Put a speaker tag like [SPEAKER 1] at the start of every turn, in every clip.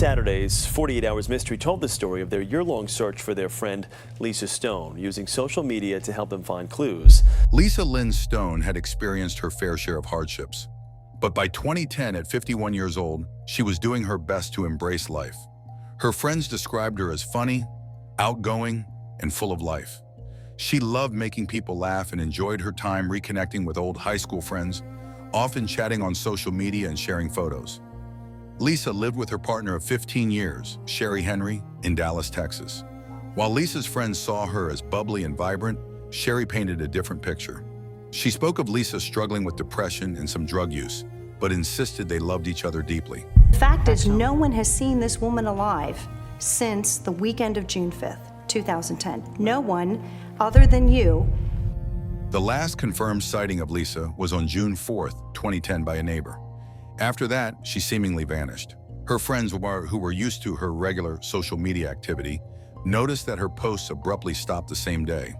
[SPEAKER 1] Saturday's 48 Hours Mystery told the story of their year-long search for their friend Lisa Stone, using social media to help them find clues.
[SPEAKER 2] Lisa Lynn Stone had experienced her fair share of hardships. But by 2010, at 51 years old, she was doing her best to embrace life. Her friends described her as funny, outgoing, and full of life. She loved making people laugh and enjoyed her time reconnecting with old high school friends, often chatting on social media and sharing photos. Lisa lived with her partner of 15 years, Sherry Henry, in Dallas, Texas. While Lisa's friends saw her as bubbly and vibrant, Sherry painted a different picture. She spoke of Lisa struggling with depression and some drug use, but insisted they loved each other deeply.
[SPEAKER 3] The fact is, no one has seen this woman alive since the weekend of June 5th, 2010. No one other than you.
[SPEAKER 2] The last confirmed sighting of Lisa was on June 4th, 2010 by a neighbor. After that, she seemingly vanished. Her friends, who were used to her regular social media activity, noticed that her posts abruptly stopped the same day.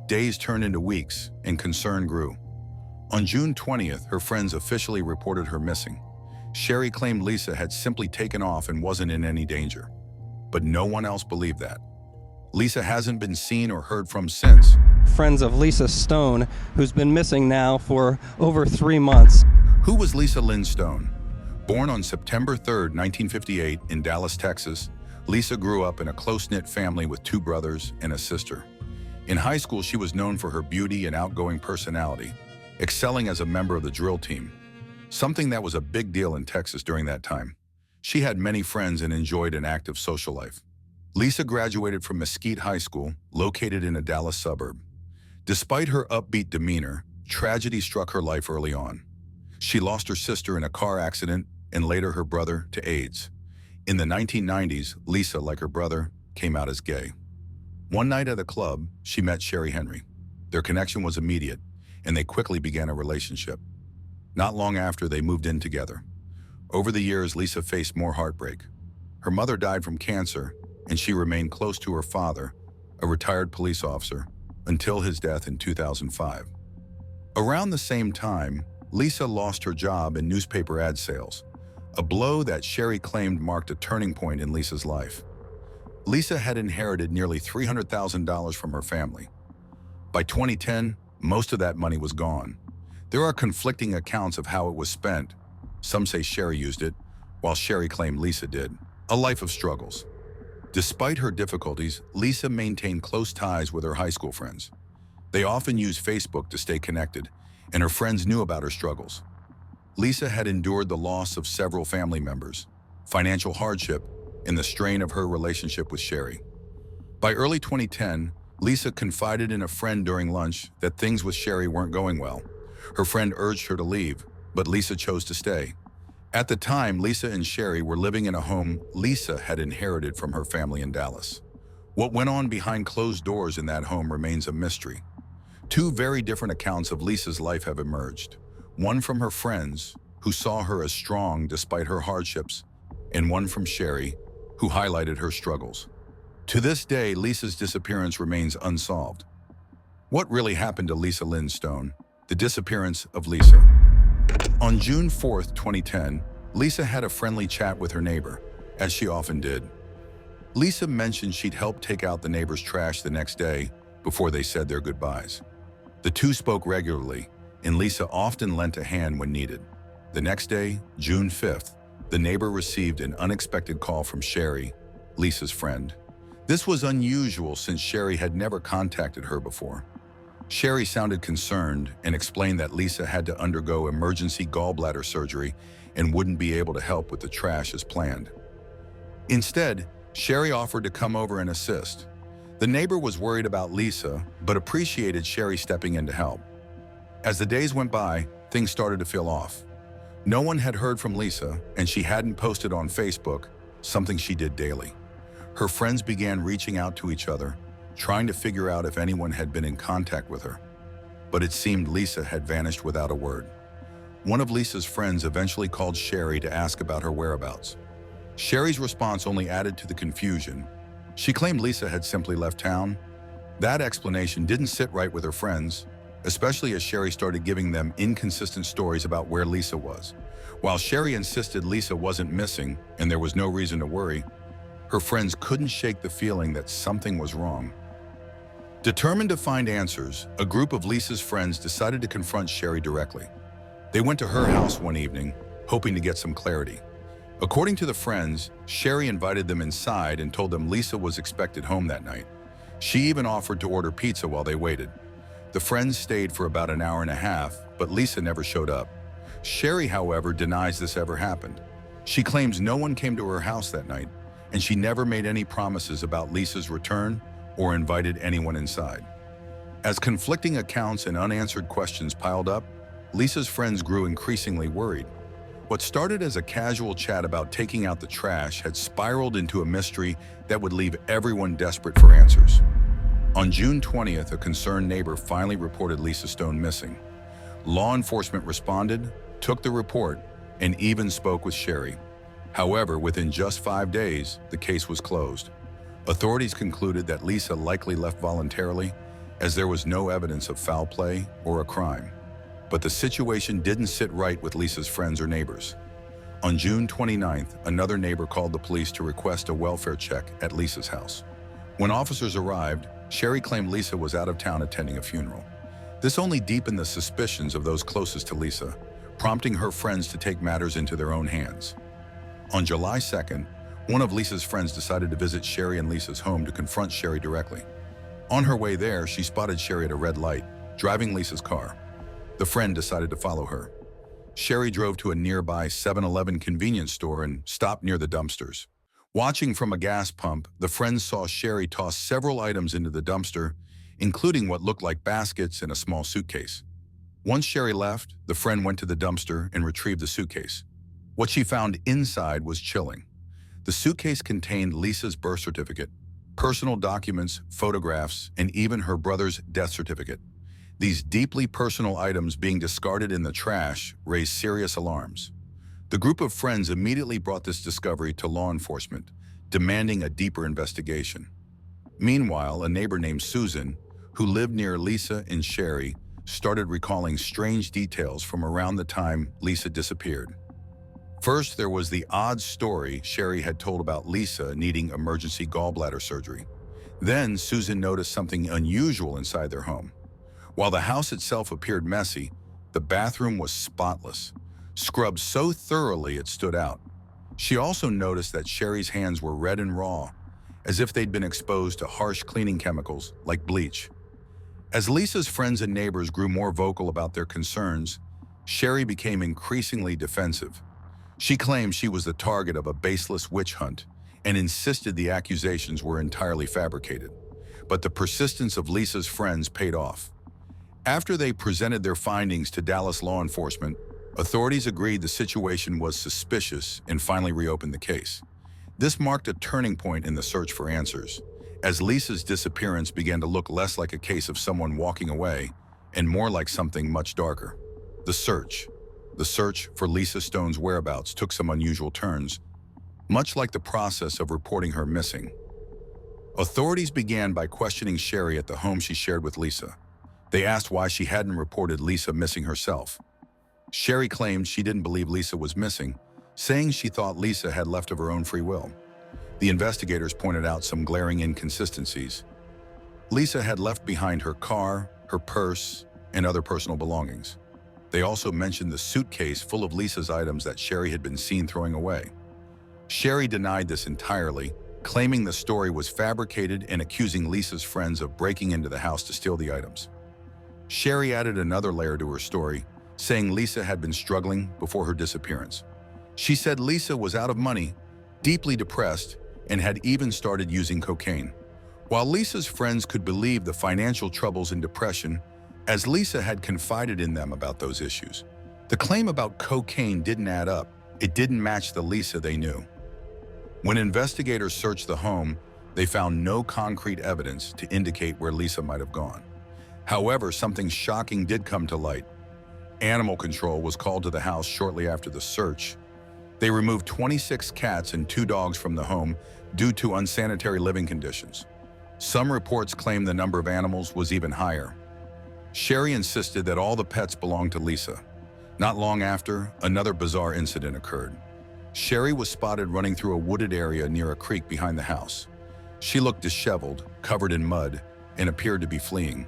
[SPEAKER 2] Days turned into weeks, and concern grew. On June 20th, her friends officially reported her missing. Sherry claimed Lisa had simply taken off and wasn't in any danger. But no one else believed that. Lisa hasn't been seen or heard from since.
[SPEAKER 4] Friends of Lisa Stone, who's been missing now for over 3 months.
[SPEAKER 2] Who was Lisa Lynn Stone? Born on September 3rd, 1958 in Dallas, Texas, Lisa grew up in a close-knit family with 2 brothers and a sister. In high school, she was known for her beauty and outgoing personality, excelling as a member of the drill team, something that was a big deal in Texas during that time. She had many friends and enjoyed an active social life. Lisa graduated from Mesquite High School, located in a Dallas suburb. Despite her upbeat demeanor, tragedy struck her life early on. She lost her sister in a car accident and later her brother to AIDS. In the 1990s, Lisa, like her brother, came out as gay. One night at a club, she met Sherry Henry. Their connection was immediate, and they quickly began a relationship. Not long after, they moved in together. Over the years, Lisa faced more heartbreak. Her mother died from cancer, and she remained close to her father, a retired police officer, until his death in 2005. Around the same time, Lisa lost her job in newspaper ad sales, a blow that Sherry claimed marked a turning point in Lisa's life. Lisa had inherited nearly $300,000 from her family. By 2010, most of that money was gone. There are conflicting accounts of how it was spent. Some say Sherry used it, while Sherry claimed Lisa did. A life of struggles. Despite her difficulties, Lisa maintained close ties with her high school friends. They often used Facebook to stay connected, and her friends knew about her struggles. Lisa had endured the loss of several family members, financial hardship, and the strain of her relationship with Sherry. By early 2010, Lisa confided in a friend during lunch that things with Sherry weren't going well. Her friend urged her to leave, but Lisa chose to stay. At the time, Lisa and Sherry were living in a home Lisa had inherited from her family in Dallas. What went on behind closed doors in that home remains a mystery. 2 very different accounts of Lisa's life have emerged. One from her friends, who saw her as strong despite her hardships, and one from Sherry, who highlighted her struggles. To this day, Lisa's disappearance remains unsolved. What really happened to Lisa Lynn Stone? The disappearance of Lisa. On June 4th, 2010, Lisa had a friendly chat with her neighbor, as she often did. Lisa mentioned she'd help take out the neighbor's trash the next day before they said their goodbyes. The 2 spoke regularly, and Lisa often lent a hand when needed. The next day, June 5th, the neighbor received an unexpected call from Sherry, Lisa's friend. This was unusual since Sherry had never contacted her before. Sherry sounded concerned and explained that Lisa had to undergo emergency gallbladder surgery and wouldn't be able to help with the trash as planned. Instead, Sherry offered to come over and assist. The neighbor was worried about Lisa, but appreciated Sherry stepping in to help. As the days went by, things started to feel off. No one had heard from Lisa, and she hadn't posted on Facebook, something she did daily. Her friends began reaching out to each other, trying to figure out if anyone had been in contact with her. But it seemed Lisa had vanished without a word. One of Lisa's friends eventually called Sherry to ask about her whereabouts. Sherry's response only added to the confusion. She claimed Lisa had simply left town. That explanation didn't sit right with her friends, especially as Sherry started giving them inconsistent stories about where Lisa was. While Sherry insisted Lisa wasn't missing and there was no reason to worry, her friends couldn't shake the feeling that something was wrong. Determined to find answers, a group of Lisa's friends decided to confront Sherry directly. They went to her house one evening, hoping to get some clarity. According to the friends, Sherry invited them inside and told them Lisa was expected home that night. She even offered to order pizza while they waited. The friends stayed for about an hour and a half, but Lisa never showed up. Sherry, however, denies this ever happened. She claims no one came to her house that night, and she never made any promises about Lisa's return or invited anyone inside. As conflicting accounts and unanswered questions piled up, Lisa's friends grew increasingly worried. What started as a casual chat about taking out the trash had spiraled into a mystery that would leave everyone desperate for answers. On June 20th, a concerned neighbor finally reported Lisa Stone missing. Law enforcement responded, took the report, and even spoke with Sherry. However, within just 5 days, the case was closed. Authorities concluded that Lisa likely left voluntarily, as there was no evidence of foul play or a crime. But the situation didn't sit right with Lisa's friends or neighbors. On June 29th, another neighbor called the police to request a welfare check at Lisa's house. When officers arrived, Sherry claimed Lisa was out of town attending a funeral. This only deepened the suspicions of those closest to Lisa, prompting her friends to take matters into their own hands. On July 2nd, one of Lisa's friends decided to visit Sherry and Lisa's home to confront Sherry directly. On her way there, she spotted Sherry at a red light, driving Lisa's car. The friend decided to follow her. Sherry drove to a nearby 7-Eleven convenience store and stopped near the dumpsters. Watching from a gas pump, the friends saw Sherry toss several items into the dumpster, including what looked like baskets and a small suitcase. Once Sherry left, the friend went to the dumpster and retrieved the suitcase. What she found inside was chilling. The suitcase contained Lisa's birth certificate, personal documents, photographs, and even her brother's death certificate. These deeply personal items being discarded in the trash raised serious alarms. The group of friends immediately brought this discovery to law enforcement, demanding a deeper investigation. Meanwhile, a neighbor named Susan, who lived near Lisa and Sherry, started recalling strange details from around the time Lisa disappeared. First, there was the odd story Sherry had told about Lisa needing emergency gallbladder surgery. Then, Susan noticed something unusual inside their home. While the house itself appeared messy, the bathroom was spotless, scrubbed so thoroughly it stood out. She also noticed that Sherry's hands were red and raw, as if they'd been exposed to harsh cleaning chemicals like bleach. As Lisa's friends and neighbors grew more vocal about their concerns, Sherry became increasingly defensive. She claimed she was the target of a baseless witch hunt and insisted the accusations were entirely fabricated. But the persistence of Lisa's friends paid off. After they presented their findings to Dallas law enforcement, authorities agreed the situation was suspicious and finally reopened the case. This marked a turning point in the search for answers, as Lisa's disappearance began to look less like a case of someone walking away and more like something much darker. The search for Lisa Stone's whereabouts took some unusual turns, much like the process of reporting her missing. Authorities began by questioning Sherry at the home she shared with Lisa. They asked why she hadn't reported Lisa missing herself. Sherry claimed she didn't believe Lisa was missing, saying she thought Lisa had left of her own free will. The investigators pointed out some glaring inconsistencies. Lisa had left behind her car, her purse, and other personal belongings. They also mentioned the suitcase full of Lisa's items that Sherry had been seen throwing away. Sherry denied this entirely, claiming the story was fabricated and accusing Lisa's friends of breaking into the house to steal the items. Sherry added another layer to her story, saying Lisa had been struggling before her disappearance. She said Lisa was out of money, deeply depressed, and had even started using cocaine. While Lisa's friends could believe the financial troubles and depression, as Lisa had confided in them about those issues, the claim about cocaine didn't add up. It didn't match the Lisa they knew. When investigators searched the home, they found no concrete evidence to indicate where Lisa might have gone. However, something shocking did come to light. Animal control was called to the house shortly after the search. They removed 26 cats and 2 dogs from the home due to unsanitary living conditions. Some reports claim the number of animals was even higher. Sherry insisted that all the pets belonged to Lisa. Not long after, another bizarre incident occurred. Sherry was spotted running through a wooded area near a creek behind the house. She looked disheveled, covered in mud, and appeared to be fleeing.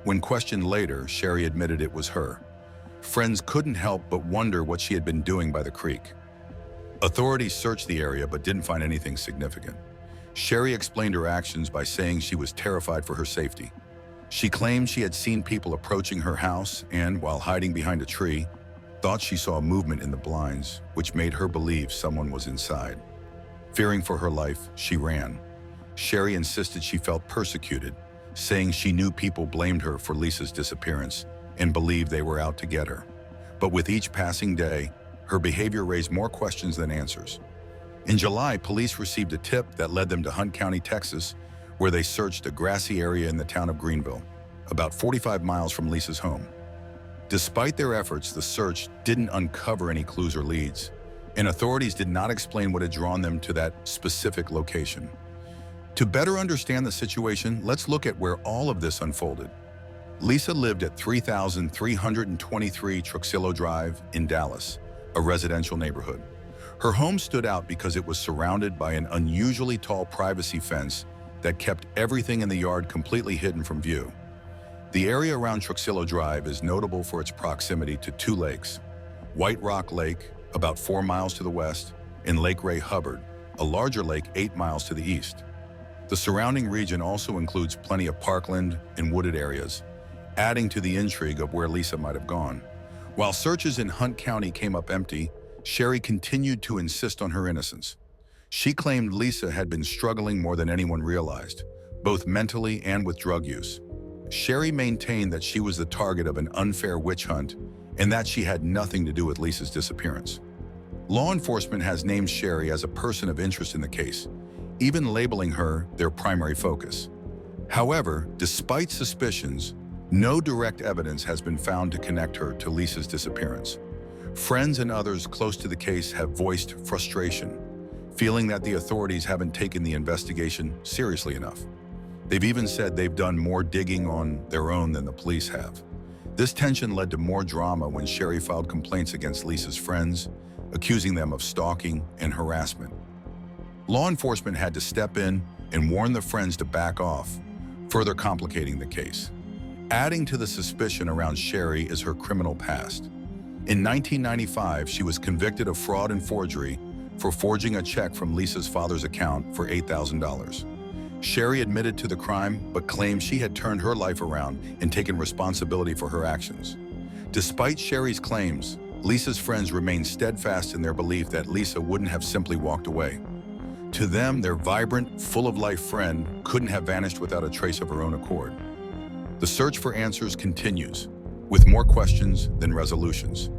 [SPEAKER 2] When questioned later, Sherry admitted it was her. Friends couldn't help but wonder what she had been doing by the creek. Authorities searched the area but didn't find anything significant. Sherry explained her actions by saying she was terrified for her safety. She claimed she had seen people approaching her house and, while hiding behind a tree, thought she saw a movement in the blinds, which made her believe someone was inside. Fearing for her life, she ran. Sherry insisted she felt persecuted, saying she knew people blamed her for Lisa's disappearance and believed they were out to get her. But with each passing day, her behavior raised more questions than answers. In July, police received a tip that led them to Hunt County, Texas, where they searched a grassy area in the town of Greenville, about 45 miles from Lisa's home. Despite their efforts, the search didn't uncover any clues or leads, and authorities did not explain what had drawn them to that specific location. To better understand the situation, let's look at where all of this unfolded. Lisa lived at 3323 Truxillo Drive in Dallas, a residential neighborhood. Her home stood out because it was surrounded by an unusually tall privacy fence that kept everything in the yard completely hidden from view. The area around Truxillo Drive is notable for its proximity to two lakes: White Rock Lake, about 4 miles to the west, and Lake Ray Hubbard, a larger lake 8 miles to the east. The surrounding region also includes plenty of parkland and wooded areas, adding to the intrigue of where Lisa might have gone. While searches in Hunt County came up empty, Sherry continued to insist on her innocence. She claimed Lisa had been struggling more than anyone realized, both mentally and with drug use. Sherry maintained that she was the target of an unfair witch hunt and that she had nothing to do with Lisa's disappearance. Law enforcement has named Sherry as a person of interest in the case, even labeling her their primary focus. However, despite suspicions, no direct evidence has been found to connect her to Lisa's disappearance. Friends and others close to the case have voiced frustration, feeling that the authorities haven't taken the investigation seriously enough. They've even said they've done more digging on their own than the police have. This tension led to more drama when Sherry filed complaints against Lisa's friends, accusing them of stalking and harassment. Law enforcement had to step in and warn the friends to back off, further complicating the case. Adding to the suspicion around Sherry is her criminal past. In 1995, she was convicted of fraud and forgery for forging a check from Lisa's father's account for $8,000. Sherry admitted to the crime, but claimed she had turned her life around and taken responsibility for her actions. Despite Sherry's claims, Lisa's friends remained steadfast in their belief that Lisa wouldn't have simply walked away. To them, their vibrant, full-of-life friend couldn't have vanished without a trace of her own accord. The search for answers continues, with more questions than resolutions.